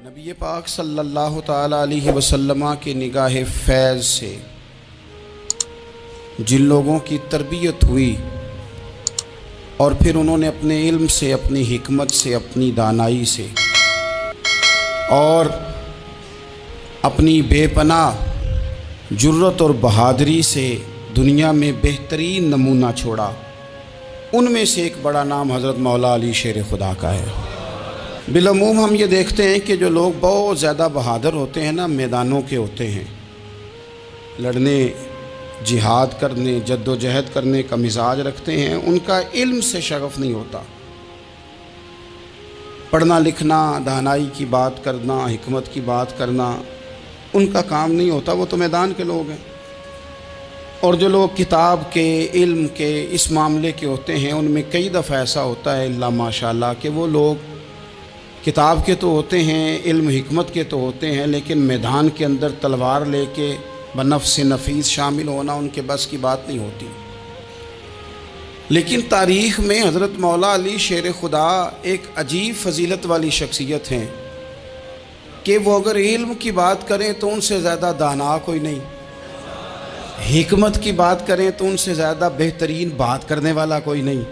نبی پاک صلی اللہ تعالیٰ علیہ وسلم کی نگاہ فیض سے جن لوگوں کی تربیت ہوئی اور پھر انہوں نے اپنے علم سے، اپنی حکمت سے، اپنی دانائی سے اور اپنی بے پناہ جرت اور بہادری سے دنیا میں بہترین نمونہ چھوڑا، ان میں سے ایک بڑا نام حضرت مولا علی شیر خدا کا ہے۔ بالعموم ہم یہ دیکھتے ہیں کہ جو لوگ بہت زیادہ بہادر ہوتے ہیں نا، میدانوں کے ہوتے ہیں، لڑنے، جہاد کرنے، جد و جہد کرنے کا مزاج رکھتے ہیں، ان کا علم سے شغف نہیں ہوتا، پڑھنا لکھنا، دانائی کی بات کرنا، حکمت کی بات کرنا ان کا کام نہیں ہوتا، وہ تو میدان کے لوگ ہیں۔ اور جو لوگ کتاب کے، علم کے، اس معاملے کے ہوتے ہیں، ان میں کئی دفعہ ایسا ہوتا ہے اللہ ماشاءاللہ کہ وہ لوگ کتاب کے تو ہوتے ہیں، علم حکمت کے تو ہوتے ہیں، لیکن میدان کے اندر تلوار لے کے بنفس نفیس شامل ہونا ان کے بس کی بات نہیں ہوتی۔ لیکن تاریخ میں حضرت مولا علی شیر خدا ایک عجیب فضیلت والی شخصیت ہیں کہ وہ اگر علم کی بات کریں تو ان سے زیادہ دانا کوئی نہیں، حکمت کی بات کریں تو ان سے زیادہ بہترین بات کرنے والا کوئی نہیں،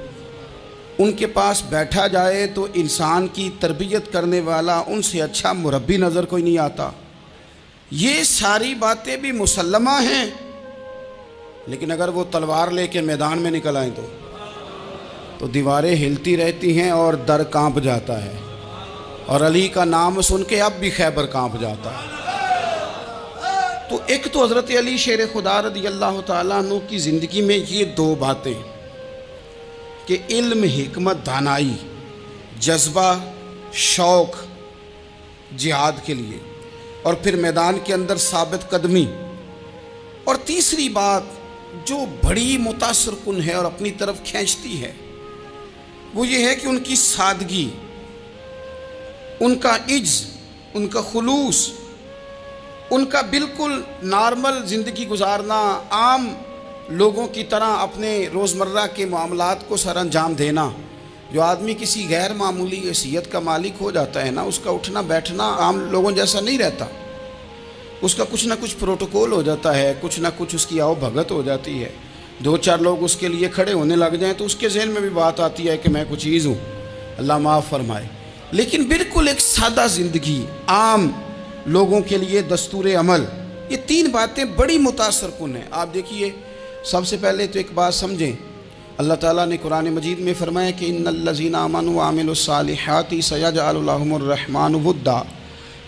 ان کے پاس بیٹھا جائے تو انسان کی تربیت کرنے والا ان سے اچھا مربی نظر کوئی نہیں آتا۔ یہ ساری باتیں بھی مسلمہ ہیں، لیکن اگر وہ تلوار لے کے میدان میں نکل آئیں تو دیواریں ہلتی رہتی ہیں اور در کانپ جاتا ہے، اور علی کا نام سن کے اب بھی خیبر کانپ جاتا ہے۔ تو ایک تو حضرت علی شیر خدا رضی اللہ تعالیٰ عنہ کی زندگی میں یہ دو باتیں کہ علم، حکمت، دانائی، جذبہ، شوق جہاد کے لیے، اور پھر میدان کے اندر ثابت قدمی، اور تیسری بات جو بڑی متاثر کن ہے اور اپنی طرف کھینچتی ہے وہ یہ ہے کہ ان کی سادگی، ان کا عجز، ان کا خلوص، ان کا بالکل نارمل زندگی گزارنا، عام لوگوں کی طرح اپنے روزمرہ کے معاملات کو سر انجام دینا۔ جو آدمی کسی غیر معمولی حیثیت کا مالک ہو جاتا ہے نا، اس کا اٹھنا بیٹھنا عام لوگوں جیسا نہیں رہتا، اس کا کچھ نہ کچھ پروٹوکول ہو جاتا ہے، کچھ نہ کچھ اس کی آؤ بھگت ہو جاتی ہے، دو چار لوگ اس کے لیے کھڑے ہونے لگ جائیں تو اس کے ذہن میں بھی بات آتی ہے کہ میں کچھ چیز ہوں، اللہ معاف فرمائے۔ لیکن بالکل ایک سادہ زندگی، عام لوگوں کے لیے دستور عمل، یہ تین باتیں بڑی متاثر کن ہیں۔ آپ دیکھیے، سب سے پہلے تو ایک بات سمجھیں، اللہ تعالیٰ نے قرآن مجید میں فرمایا کہ ان الذین آمنوا وعملوا الصالحات سیجعل لهم الرحمن ودا،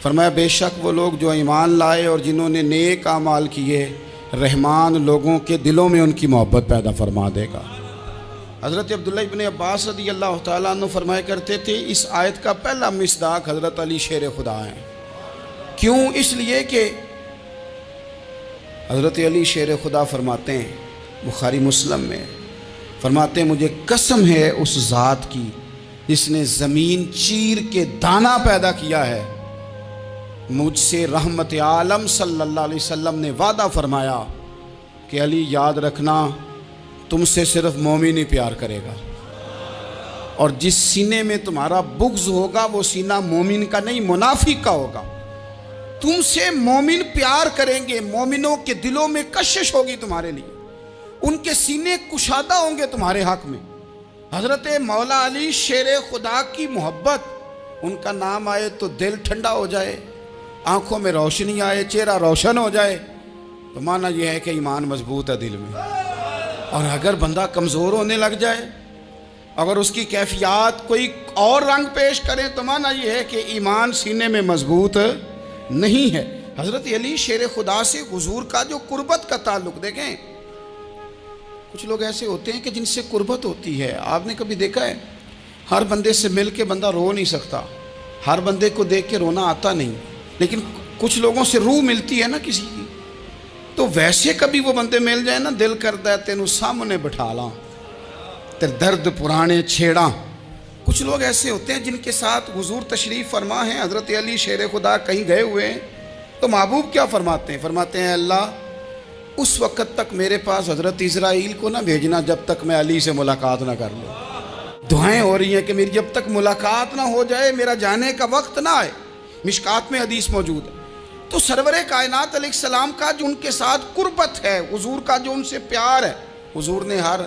فرمایا بے شک وہ لوگ جو ایمان لائے اور جنہوں نے نیک اعمال کیے، رحمان لوگوں کے دلوں میں ان کی محبت پیدا فرما دے گا۔ حضرت عبداللہ ابن عباس رضی اللہ تعالیٰ عنہ فرمایا کرتے تھے اس آیت کا پہلا مصداق حضرت علی شیر خدا ہیں۔ کیوں؟ اس لیے کہ حضرت علی شیر خدا فرماتے ہیں بخاری مسلم میں، فرماتے ہیں مجھے قسم ہے اس ذات کی جس نے زمین چیر کے دانہ پیدا کیا ہے، مجھ سے رحمت عالم صلی اللہ علیہ وسلم نے وعدہ فرمایا کہ علی یاد رکھنا تم سے صرف مومن ہی پیار کرے گا، اور جس سینے میں تمہارا بغض ہوگا وہ سینہ مومن کا نہیں منافق کا ہوگا۔ تم سے مومن پیار کریں گے، مومنوں کے دلوں میں کشش ہوگی تمہارے لیے، ان کے سینے کشادہ ہوں گے تمہارے حق میں۔ حضرت مولا علی شیر خدا کی محبت، ان کا نام آئے تو دل ٹھنڈا ہو جائے، آنکھوں میں روشنی آئے، چہرہ روشن ہو جائے، تو معنی یہ ہے کہ ایمان مضبوط ہے دل میں۔ اور اگر بندہ کمزور ہونے لگ جائے، اگر اس کی کیفیات کوئی اور رنگ پیش کرے، تو معنی یہ ہے کہ ایمان سینے میں مضبوط نہیں ہے۔ حضرت علی شیر خدا سے حضور کا جو قربت کا تعلق، دیکھیں کچھ لوگ ایسے ہوتے ہیں کہ جن سے قربت ہوتی ہے، آپ نے کبھی دیکھا ہے ہر بندے سے مل کے بندہ رو نہیں سکتا، ہر بندے کو دیکھ کے رونا آتا نہیں، لیکن کچھ لوگوں سے روح ملتی ہے نا کسی کی، تو ویسے کبھی وہ بندے مل جائیں نا، دل کرتا ہے تینوں سامنے بٹھا لاں تیرے درد پرانے چھیڑاں۔ کچھ لوگ ایسے ہوتے ہیں جن کے ساتھ حضور تشریف فرما ہیں، حضرت علی شیر خدا کہیں گئے ہوئے ہیں تو محبوب کیا فرماتے ہیں؟ فرماتے ہیں اللہ اس وقت تک میرے پاس حضرت اسرائیل کو نہ بھیجنا جب تک میں علی سے ملاقات نہ کر لوں۔ دعائیں ہو رہی ہیں کہ میری جب تک ملاقات نہ ہو جائے، میرا جانے کا وقت نہ آئے، مشکات میں حدیث موجود ہے۔ تو سرور کائنات علیہ السلام کا جو ان کے ساتھ قربت ہے، حضور کا جو ان سے پیار ہے، حضور نے ہر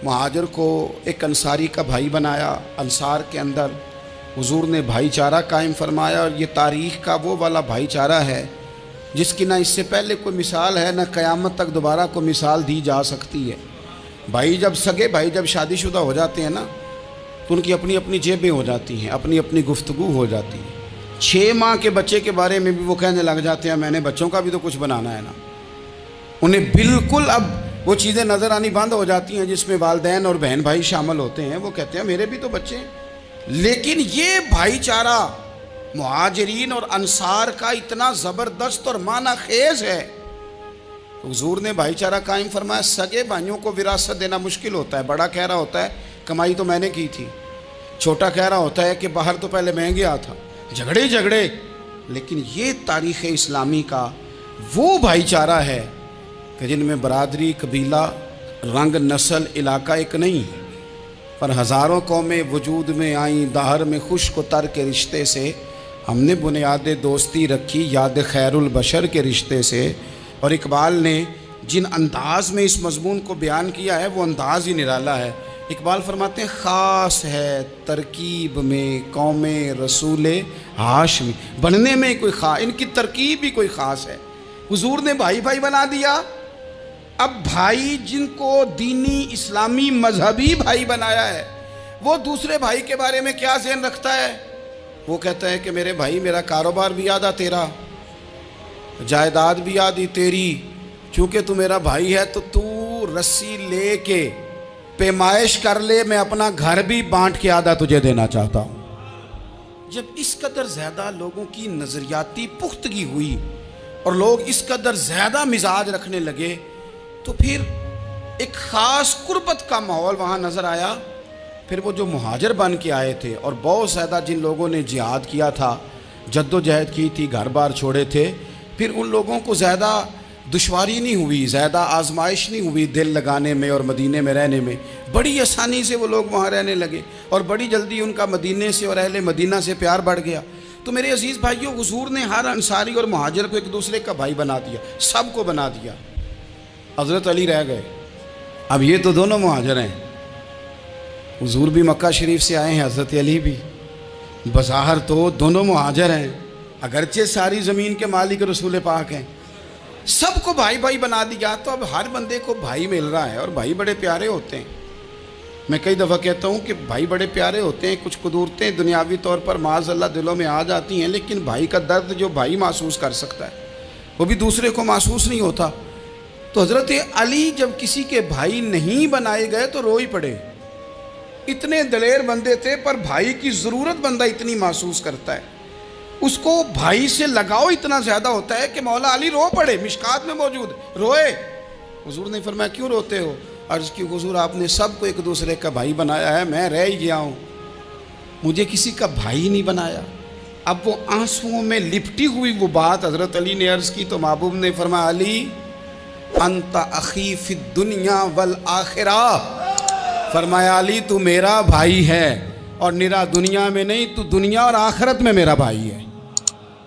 مہاجر کو ایک انصاری کا بھائی بنایا۔ انصار کے اندر حضور نے بھائی چارہ قائم فرمایا، اور یہ تاریخ کا وہ والا بھائی چارہ ہے جس کی نہ اس سے پہلے کوئی مثال ہے، نہ قیامت تک دوبارہ کوئی مثال دی جا سکتی ہے۔ بھائی جب سگے بھائی جب شادی شدہ ہو جاتے ہیں نا، تو ان کی اپنی اپنی جیبیں ہو جاتی ہیں، اپنی اپنی گفتگو ہو جاتی ہے۔ 6 ماہ کے بچے کے بارے میں بھی وہ کہنے لگ جاتے ہیں میں نے بچوں کا بھی تو کچھ بنانا ہے نا۔ انہیں بالکل اب وہ چیزیں نظر آنی بند ہو جاتی ہیں جس میں والدین اور بہن بھائی شامل ہوتے ہیں۔ وہ کہتے ہیں میرے بھی تو بچے ہیں۔ لیکن یہ بھائی چارہ مہاجرین اور انصار کا اتنا زبردست اور معنی خیز ہے، حضور نے بھائی چارہ قائم فرمایا۔ سگے بھائیوں کو وراثت دینا مشکل ہوتا ہے۔ بڑا کہہ رہا ہوتا ہے کمائی تو میں نے کی تھی، چھوٹا کہہ رہا ہوتا ہے کہ باہر تو پہلے میں گیا تھا، جھگڑے۔ لیکن یہ تاریخ اسلامی کا وہ بھائی چارہ ہے کہ جن میں برادری، قبیلہ، رنگ، نسل، علاقہ ایک نہیں، پر ہزاروں قومیں وجود میں آئیں۔ دہر میں خشک و تر کے رشتے سے ہم نے بنیاد دوستی رکھی، یاد خیر البشر کے رشتے سے۔ اور اقبال نے جن انداز میں اس مضمون کو بیان کیا ہے وہ انداز ہی نرالا ہے۔ اقبال فرماتے ہیں خاص ہے ترکیب میں قوم رسول ہاشمی، بننے میں کوئی خاص، ان کی ترکیب ہی کوئی خاص ہے۔ حضور نے بھائی بھائی بنا دیا۔ اب بھائی جن کو دینی اسلامی مذہبی بھائی بنایا ہے، وہ دوسرے بھائی کے بارے میں کیا ذہن رکھتا ہے؟ وہ کہتا ہے کہ میرے بھائی میرا کاروبار بھی آدھا تیرا، جائیداد بھی آدھی تیری، چونکہ تو میرا بھائی ہے تو تو رسی لے کے پیمائش کر لے، میں اپنا گھر بھی بانٹ کے آدھا تجھے دینا چاہتا ہوں۔ جب اس قدر زیادہ لوگوں کی نظریاتی پختگی ہوئی اور لوگ اس قدر زیادہ مزاج رکھنے لگے، تو پھر ایک خاص قربت کا ماحول وہاں نظر آیا۔ پھر وہ جو مہاجر بن کے آئے تھے اور بہت زیادہ جن لوگوں نے جہاد کیا تھا، جد و جہد کی تھی، گھر بار چھوڑے تھے، پھر ان لوگوں کو زیادہ دشواری نہیں ہوئی، زیادہ آزمائش نہیں ہوئی دل لگانے میں اور مدینے میں رہنے میں۔ بڑی آسانی سے وہ لوگ وہاں رہنے لگے اور بڑی جلدی ان کا مدینے سے اور اہل مدینہ سے پیار بڑھ گیا۔ تو میرے عزیز بھائیوں، حضور نے ہر انصاری اور مہاجر کو ایک دوسرے کا بھائی بنا دیا، سب کو بنا دیا۔ حضرت علی رہ گئے، اب یہ تو دونوں مہاجر ہیں۔ حضور بھی مکہ شریف سے آئے ہیں، حضرت علی بھی، بظاہر تو دونوں مہاجر ہیں، اگرچہ ساری زمین کے مالک رسول پاک ہیں۔ سب کو بھائی بھائی بنا دیا، تو اب ہر بندے کو بھائی مل رہا ہے، اور بھائی بڑے پیارے ہوتے ہیں۔ میں کئی دفعہ کہتا ہوں کہ بھائی بڑے پیارے ہوتے ہیں، کچھ قدورتیں دنیاوی طور پر معاذ اللہ دلوں میں آ جاتی ہیں، لیکن بھائی کا درد جو بھائی محسوس کر سکتا ہے وہ بھی دوسرے کو محسوس نہیں ہوتا۔ تو حضرت علی جب کسی کے بھائی نہیں بنائے گئے تو رو ہی پڑے۔ اتنے دلیر بندے تھے، پر بھائی کی ضرورت بندہ اتنی محسوس کرتا ہے، اس کو بھائی سے لگاؤ اتنا زیادہ ہوتا ہے کہ مولا علی رو پڑے، مشکات میں موجود، روئے۔ حضور نے فرمایا کیوں روتے ہو؟ عرض کی حضور آپ نے سب کو ایک دوسرے کا بھائی بنایا ہے، میں رہ ہی گیا ہوں، مجھے کسی کا بھائی نہیں بنایا۔ اب وہ آنسوؤں میں لپٹی ہوئی وہ بات حضرت علی نے عرض کی، تو محبوب نے فرمایا علی انت اخی فی الدنیا والآخرہ، فرمایا علی تو میرا بھائی ہے، اور نرا دنیا میں نہیں، تو دنیا اور آخرت میں میرا بھائی ہے،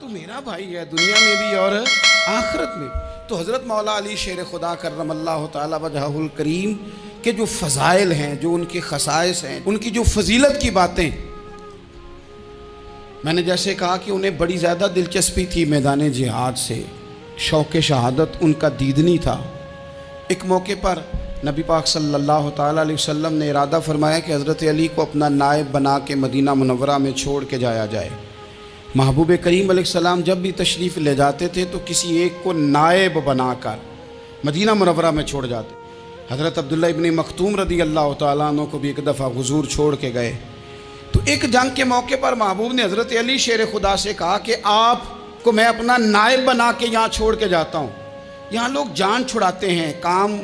تو میرا بھائی ہے دنیا میں بھی اور آخرت میں۔ تو حضرت مولا علی شیر خدا کرم اللہ تعالی وجہہ الکریم کے جو فضائل ہیں، جو ان کے خصائص ہیں، ان کی جو فضیلت کی باتیں، میں نے جیسے کہا کہ انہیں بڑی زیادہ دلچسپی تھی میدان جہاد سے، شوق شہادت ان کا دیدنی تھا۔ ایک موقع پر نبی پاک صلی اللہ تعالیٰ علیہ وسلم نے ارادہ فرمایا کہ حضرت علی کو اپنا نائب بنا کے مدینہ منورہ میں چھوڑ کے جایا جائے۔ محبوب کریم علیہ السلام جب بھی تشریف لے جاتے تھے تو کسی ایک کو نائب بنا کر مدینہ منورہ میں چھوڑ جاتے۔ حضرت عبداللہ ابن مختوم رضی اللہ تعالیٰ عنہ کو بھی ایک دفعہ حضور چھوڑ کے گئے، تو ایک جنگ کے موقع پر محبوب نے حضرت علی شیر خدا سے کہا کہ آپ کو میں اپنا نائب بنا کے یہاں چھوڑ کے جاتا ہوں۔ یہاں لوگ جان چھڑاتے ہیں، کام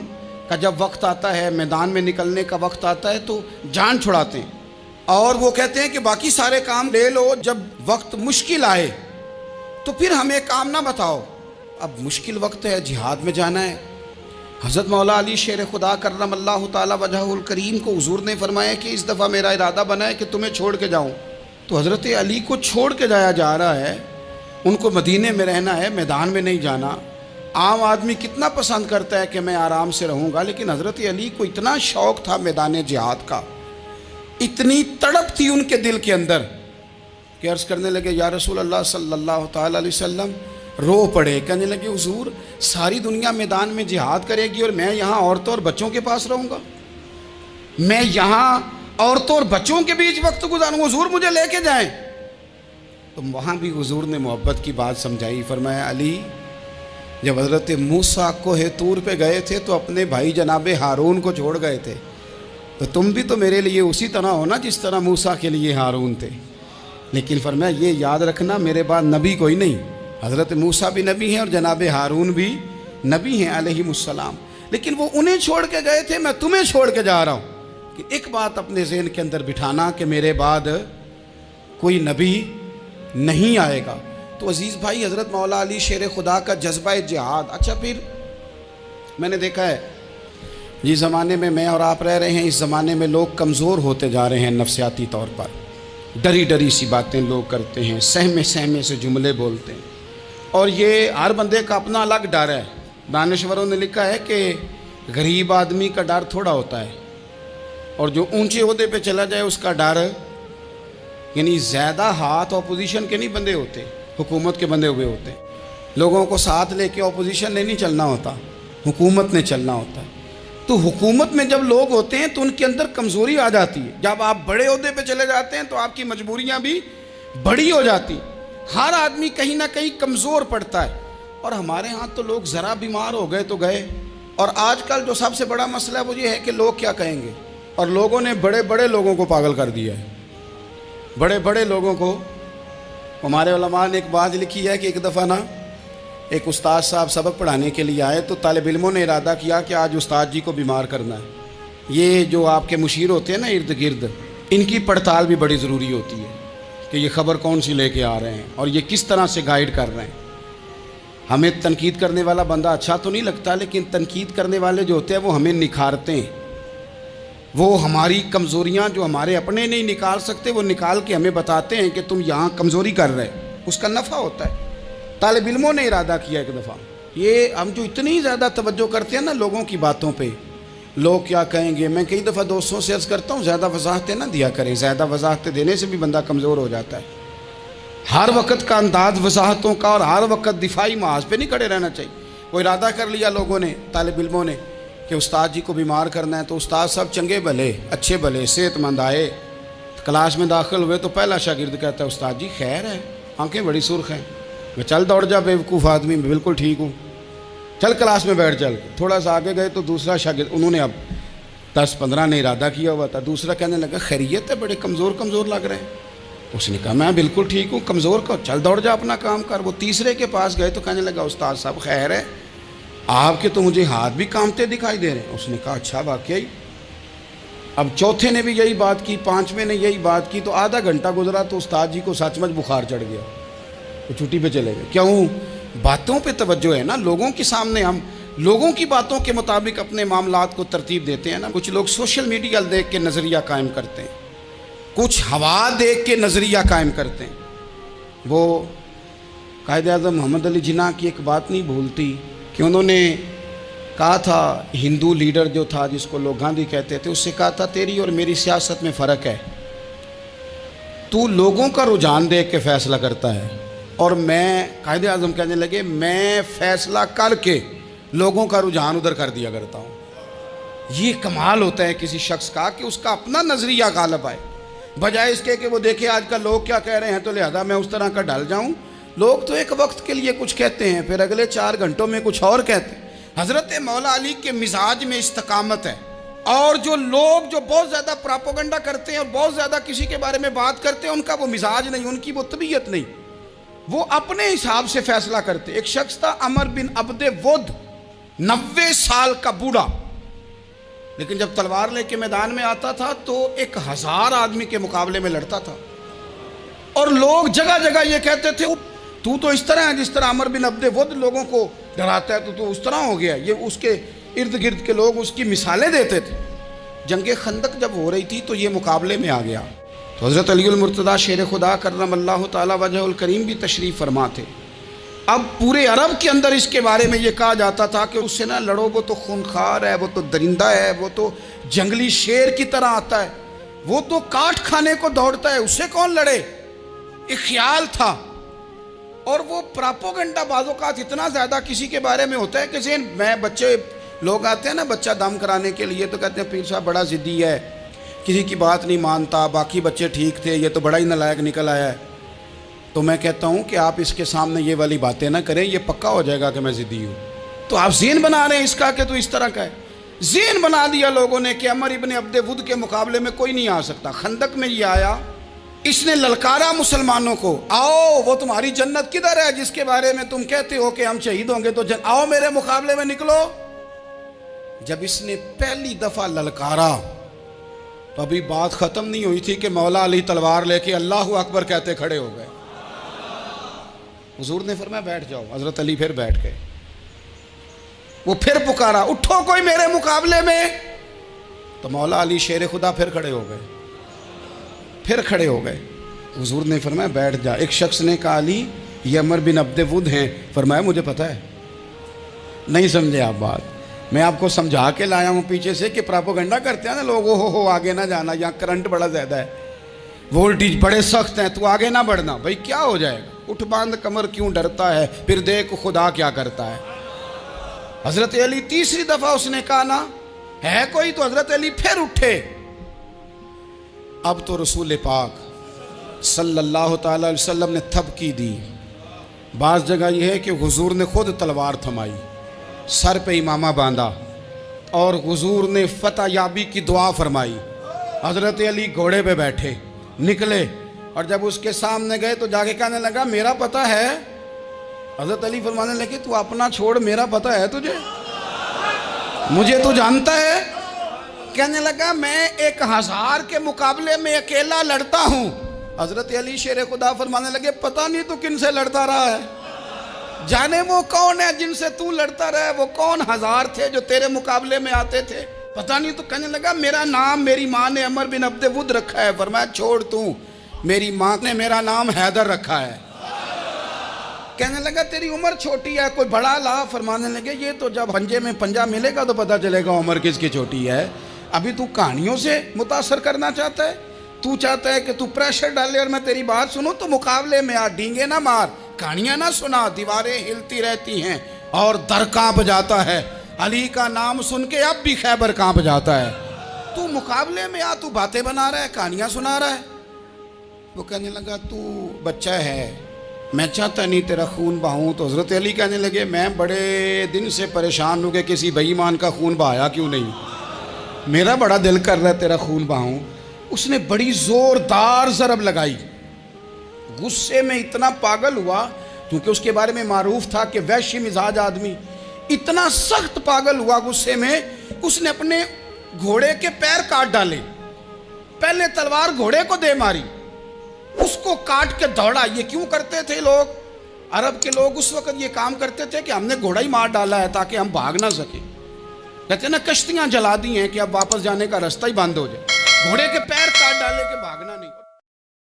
کا جب وقت آتا ہے، میدان میں نکلنے کا وقت آتا ہے تو جان چھڑاتے ہیں، اور وہ کہتے ہیں کہ باقی سارے کام لے لو، جب وقت مشکل آئے تو پھر ہمیں کام نہ بتاؤ۔ اب مشکل وقت ہے، جہاد میں جانا ہے۔ حضرت مولا علی شیر خدا کرم اللہ تعالی وجہہ الکریم کو حضور نے فرمایا کہ اس دفعہ میرا ارادہ بنا ہے کہ تمہیں چھوڑ کے جاؤں۔ تو حضرت علی کو چھوڑ کے جایا جا رہا ہے، ان کو مدینے میں رہنا ہے، میدان میں نہیں جانا۔ عام آدمی کتنا پسند کرتا ہے کہ میں آرام سے رہوں گا، لیکن حضرت علی کو اتنا شوق تھا میدان جہاد کا، اتنی تڑپ تھی ان کے دل کے اندر کہ عرض کرنے لگے یا رسول اللہ صلی اللہ تعالیٰ علیہ وسلم، رو پڑے، کہنے لگے حضور ساری دنیا میدان میں جہاد کرے گی اور میں یہاں عورتوں اور بچوں کے پاس رہوں گا، میں یہاں عورتوں اور بچوں کے بیچ وقت گزاروں، حضور مجھے لے کے جائیں۔ تو وہاں بھی حضور نے محبت کی بات سمجھائی، فرمایا علی جب حضرت موسیٰ کوہ طور پہ گئے تھے تو اپنے بھائی جناب ہارون کو چھوڑ گئے تھے، تو تم بھی تو میرے لیے اسی طرح ہو نا جس طرح موسیٰ کے لیے ہارون تھے۔ لیکن فرمایا یہ یاد رکھنا میرے بعد نبی کوئی نہیں، حضرت موسیٰ بھی نبی ہیں اور جناب ہارون بھی نبی ہیں علیہم السلام، لیکن وہ انہیں چھوڑ کے گئے تھے، میں تمہیں چھوڑ کے جا رہا ہوں۔ کہ ایک بات اپنے ذہن کے اندر بٹھانا کہ میرے بعد کوئی نبی نہیں آئے گا۔ تو عزیز بھائی، حضرت مولا علی شیر خدا کا جذبہ جہاد۔ اچھا پھر میں نے دیکھا ہے جس زمانے میں میں اور آپ رہ رہے ہیں، اس زمانے میں لوگ کمزور ہوتے جا رہے ہیں نفسیاتی طور پر، ڈری ڈری سی باتیں لوگ کرتے ہیں، سہمے سہمے سے جملے بولتے ہیں، اور یہ ہر بندے کا اپنا الگ ڈر ہے۔ دانشوروں نے لکھا ہے کہ غریب آدمی کا ڈر تھوڑا ہوتا ہے اور جو اونچے عہدے پہ چلا جائے اس کا ڈر، یعنی زیادہ ہاتھ اپوزیشن کے نہیں بندے ہوتے، حکومت کے بندے ہوئے ہوتے ہیں۔ لوگوں کو ساتھ لے کے اپوزیشن نے نہیں چلنا ہوتا، حکومت نے چلنا ہوتا ہے۔ تو حکومت میں جب لوگ ہوتے ہیں تو ان کے اندر کمزوری آ جاتی ہے، جب آپ بڑے عہدے پہ چلے جاتے ہیں تو آپ کی مجبوریاں بھی بڑی ہو جاتی، ہر آدمی کہیں نہ کہیں کمزور پڑتا ہے۔ اور ہمارے ہاں تو لوگ ذرا بیمار ہو گئے تو گئے، اور آج کل جو سب سے بڑا مسئلہ ہے وہ یہ ہے کہ لوگ کیا کہیں گے، اور لوگوں نے بڑے بڑے لوگوں کو پاگل کر دیا ہے، بڑے بڑے لوگوں کو۔ ہمارے علماء نے ایک بات لکھی ہے کہ ایک دفعہ نا ایک استاد صاحب سبق پڑھانے کے لیے آئے تو طالب علموں نے ارادہ کیا کہ آج استاد جی کو بیمار کرنا ہے۔ یہ جو آپ کے مشیر ہوتے ہیں نا ارد گرد، ان کی پڑتال بھی بڑی ضروری ہوتی ہے کہ یہ خبر کون سی لے کے آ رہے ہیں اور یہ کس طرح سے گائیڈ کر رہے ہیں۔ ہمیں تنقید کرنے والا بندہ اچھا تو نہیں لگتا، لیکن تنقید کرنے والے جو ہوتے ہیں وہ ہمیں نکھارتے ہیں، وہ ہماری کمزوریاں جو ہمارے اپنے نہیں نکال سکتے وہ نکال کے ہمیں بتاتے ہیں کہ تم یہاں کمزوری کر رہے، اس کا نفع ہوتا ہے۔ طالب علموں نے ارادہ کیا ایک دفعہ، یہ ہم جو اتنی زیادہ توجہ کرتے ہیں نا لوگوں کی باتوں پہ، لوگ کیا کہیں گے، میں کئی دفعہ دوستوں سے عرض کرتا ہوں زیادہ وضاحتیں نہ دیا کریں، زیادہ وضاحتیں دینے سے بھی بندہ کمزور ہو جاتا ہے۔ ہر وقت کا انداز وضاحتوں کا اور ہر وقت دفاعی محاذ پہ نہیں کھڑے رہنا چاہیے۔ وہ ارادہ کر لیا لوگوں نے، طالب علموں نے، کہ استاد جی کو بیمار کرنا ہے، تو استاد صاحب چنگے بھلے اچھے بھلے صحت مند آئے، کلاس میں داخل ہوئے تو پہلا شاگرد کہتا ہے استاد جی خیر ہے، آنکھیں بڑی سرخ ہیں۔ میں چل دوڑ جا بیوقوف آدمی، میں بالکل ٹھیک ہوں، چل کلاس میں بیٹھ چل۔ تھوڑا سا آگے گئے تو دوسرا شاگرد، انہوں نے اب 10-15 نے ارادہ کیا ہوا تھا، دوسرا کہنے لگا خیریت ہے، بڑے کمزور کمزور لگ رہے ہیں۔ اس نے کہا میں بالکل ٹھیک ہوں، کمزور کو چل دوڑ جا اپنا کام کر۔ وہ تیسرے کے پاس گئے تو کہنے لگا استاد صاحب خیر ہے، آپ کے تو مجھے ہاتھ بھی کامتے دکھائی دے رہے ہیں۔ اس نے کہا اچھا واقعی۔ اب چوتھے نے بھی یہی بات کی، پانچویں نے یہی بات کی، تو آدھا گھنٹہ گزرا تو استاد جی کو سچ مچ بخار چڑھ گیا، وہ چھٹی پہ چلے گئے۔ کیوں؟ باتوں پہ توجہ ہے نا، لوگوں کے سامنے ہم لوگوں کی باتوں کے مطابق اپنے معاملات کو ترتیب دیتے ہیں نا۔ کچھ لوگ سوشل میڈیا دیکھ کے نظریہ قائم کرتے ہیں، کچھ ہوا دیکھ کے نظریہ قائم کرتے ہیں۔ وہ قائد اعظم محمد علی جناح کی ایک بات نہیں بھولتی کہ انہوں نے کہا تھا، ہندو لیڈر جو تھا جس کو لوگ گاندھی کہتے تھے، اس سے کہا تھا تیری اور میری سیاست میں فرق ہے، تو لوگوں کا رجحان دیکھ کے فیصلہ کرتا ہے اور میں، قائد اعظم کہنے لگے، میں فیصلہ کر کے لوگوں کا رجحان ادھر کر دیا کرتا ہوں۔ یہ کمال ہوتا ہے کسی شخص کا کہ اس کا اپنا نظریہ غالب آئے، بجائے اس کے کہ وہ دیکھے آج کل لوگ کیا کہہ رہے ہیں تو لہذا میں اس طرح کا ڈھل جاؤں۔ لوگ تو ایک وقت کے لیے کچھ کہتے ہیں، پھر اگلے 4 گھنٹوں میں کچھ اور کہتے ہیں۔ حضرت مولا علی کے مزاج میں استقامت ہے، اور جو لوگ جو بہت زیادہ پراپوگنڈا کرتے ہیں اور بہت زیادہ کسی کے بارے میں بات کرتے ہیں، ان کا وہ مزاج نہیں، ان کی وہ طبیعت نہیں، وہ اپنے حساب سے فیصلہ کرتے۔ ایک شخص تھا عمر بن عبد ود، 90 سال کا بوڑھا، لیکن جب تلوار لے کے میدان میں آتا تھا تو 1000 آدمی کے مقابلے میں لڑتا تھا، اور لوگ جگہ جگہ یہ کہتے تھے تو اس طرح ہے جس طرح عمر بن عبد ود لوگوں کو ڈراتا ہے، تو اس طرح ہو گیا۔ یہ اس کے ارد گرد کے لوگ اس کی مثالیں دیتے تھے۔ جنگ خندق جب ہو رہی تھی تو یہ مقابلے میں آ گیا، تو حضرت علی المرتضیٰ شیر خدا کرم اللہ تعالی وجہ الکریم بھی تشریف فرما تھے۔ اب پورے عرب کے اندر اس کے بارے میں یہ کہا جاتا تھا کہ اس سے نہ لڑو، وہ تو خونخوار ہے، وہ تو درندہ ہے، وہ تو جنگلی شیر کی طرح آتا ہے، وہ تو کاٹ کھانے کو دوڑتا ہے، اس سے کون لڑے؟ ایک خیال تھا۔ اور وہ پراپوگنڈا بعض اوقات اتنا زیادہ کسی کے بارے میں ہوتا ہے کہ ذہن میں بچے لوگ آتے ہیں نا بچہ دم کرانے کے لیے تو کہتے ہیں پیر صاحب بڑا ضدی ہے، کسی کی بات نہیں مانتا، باقی بچے ٹھیک تھے، یہ تو بڑا ہی نالائق نکل آیا ہے۔ تو میں کہتا ہوں کہ آپ اس کے سامنے یہ والی باتیں نہ کریں، یہ پکا ہو جائے گا کہ میں ضدی ہوں۔ تو آپ ذہن بنا رہے ہیں اس کا کہ تو اس طرح کا ہے۔ ذہن بنا دیا لوگوں نے کہ عمر ابن عبد ود کے مقابلے میں کوئی نہیں آ سکتا۔ خندق میں یہ آیا، اس نے للکارا مسلمانوں کو، آؤ وہ تمہاری جنت کدھر ہے جس کے بارے میں تم کہتے ہو کہ ہم شہید ہوں گے، تو آؤ میرے مقابلے میں نکلو۔ جب اس نے پہلی دفعہ للکارا تو ابھی بات ختم نہیں ہوئی تھی کہ مولا علی تلوار لے کے اللہ اکبر کہتے کھڑے ہو گئے۔ حضور نے فرمایا بیٹھ جاؤ، حضرت علی پھر بیٹھ گئے۔ وہ پھر پکارا اٹھو کوئی میرے مقابلے میں، تو مولا علی شیر خدا پھر کھڑے ہو گئے، پھر کھڑے ہو گئے۔ حضور نے فرمایا بیٹھ جا۔ ایک شخص نے کہا علی یہ عمر بن عبد ود ہیں، فرمایا مجھے پتہ ہے۔ نہیں سمجھے آپ بات، میں آپ کو سمجھا کے لایا ہوں پیچھے سے کہ پراپوگنڈا کرتے ہیں نا لوگ، ہو آگے نہ جانا، یہاں کرنٹ بڑا زیادہ ہے، وولٹیج بڑے سخت ہیں، تو آگے نہ بڑھنا۔ بھائی کیا ہو جائے گا، اٹھ باندھ کمر کیوں ڈرتا ہے، پھر دیکھ خدا کیا کرتا ہے۔ حضرت علی تیسری دفعہ اس نے کہا نا ہے کوئی، تو حضرت علی پھر اٹھے۔ اب تو رسول پاک صلی اللہ تعالی علیہ وسلم نے تھپکی دی۔ بعض جگہ یہ ہے کہ حضور نے خود تلوار تھمائی، سر پہ امامہ باندھا، اور حضور نے فتح یابی کی دعا فرمائی۔ حضرت علی گھوڑے پہ بیٹھے نکلے، اور جب اس کے سامنے گئے تو جا کے کہنے لگا میرا پتہ ہے۔ حضرت علی فرمانے لگے تو اپنا چھوڑ، میرا پتہ ہے تجھے، مجھے تو جانتا ہے۔ کہنے لگا میں 1000 کے مقابلے میں اکیلا لڑتا ہوں۔ حضرت علی شیر خدا فرمانے لگے پتہ نہیں تو کن سے لڑتا رہا ہے، جانے وہ کون ہے جن سے تو لڑتا رہا ہے، وہ کون 1000 تھے جو تیرے مقابلے میں آتے تھے، پتہ نہیں۔ تو کہنے لگا میرا نام میری ماں نے عمر بن عبد ود رکھا ہے۔ فرمایا چھوڑ تو، میری ماں نے میرا نام حیدر رکھا ہے۔ کہنے لگا تیری عمر چھوٹی ہے، کوئی بڑا لا۔ فرمانے لگے یہ تو جب پنجے میں پنجہ ملے گا تو پتہ چلے گا عمر کس کی چھوٹی ہے، ابھی تو کہانیوں سے متاثر کرنا چاہتا ہے، تو چاہتا ہے کہ تو پریشر ڈالے اور میں تیری بات سنوں، تو مقابلے میں آ، ڈینگے نہ مار، کہانیاں نہ سنا، دیواریں ہلتی رہتی ہیں اور در کانپ جاتا ہے۔ علی کا نام سن کے اب بھی خیبر کانپ جاتا ہے۔ تو مقابلے میں آ، تو باتیں بنا رہا ہے، کہانیاں سنا رہا ہے۔ وہ کہنے لگا تو بچہ ہے، میں چاہتا نہیں تیرا خون بہاؤں۔ تو حضرت علی کہنے لگے میں بڑے دن سے پریشان ہوں کہ کسی بے ایمان کا خون بہایا کیوں نہیں، میرا بڑا دل کر رہا ہے تیرا خون بہاؤں۔ اس نے بڑی زوردار ضرب لگائی، غصے میں اتنا پاگل ہوا، کیونکہ اس کے بارے میں معروف تھا کہ وحشی مزاج آدمی، اتنا سخت پاگل ہوا غصے میں، اس نے اپنے گھوڑے کے پیر کاٹ ڈالے، پہلے تلوار گھوڑے کو دے ماری، اس کو کاٹ کے دوڑا۔ یہ کیوں کرتے تھے لوگ، عرب کے لوگ اس وقت یہ کام کرتے تھے کہ ہم نے گھوڑا ہی مار ڈالا ہے تاکہ ہم بھاگ نہ سکیں۔ کہتے ہیں نا کشتیاں جلا دی ہیں کہ اب واپس جانے کا راستہ ہی بند ہو جائے، گھوڑے کے پیر کاٹ ڈالے کہ بھاگنا نہیں۔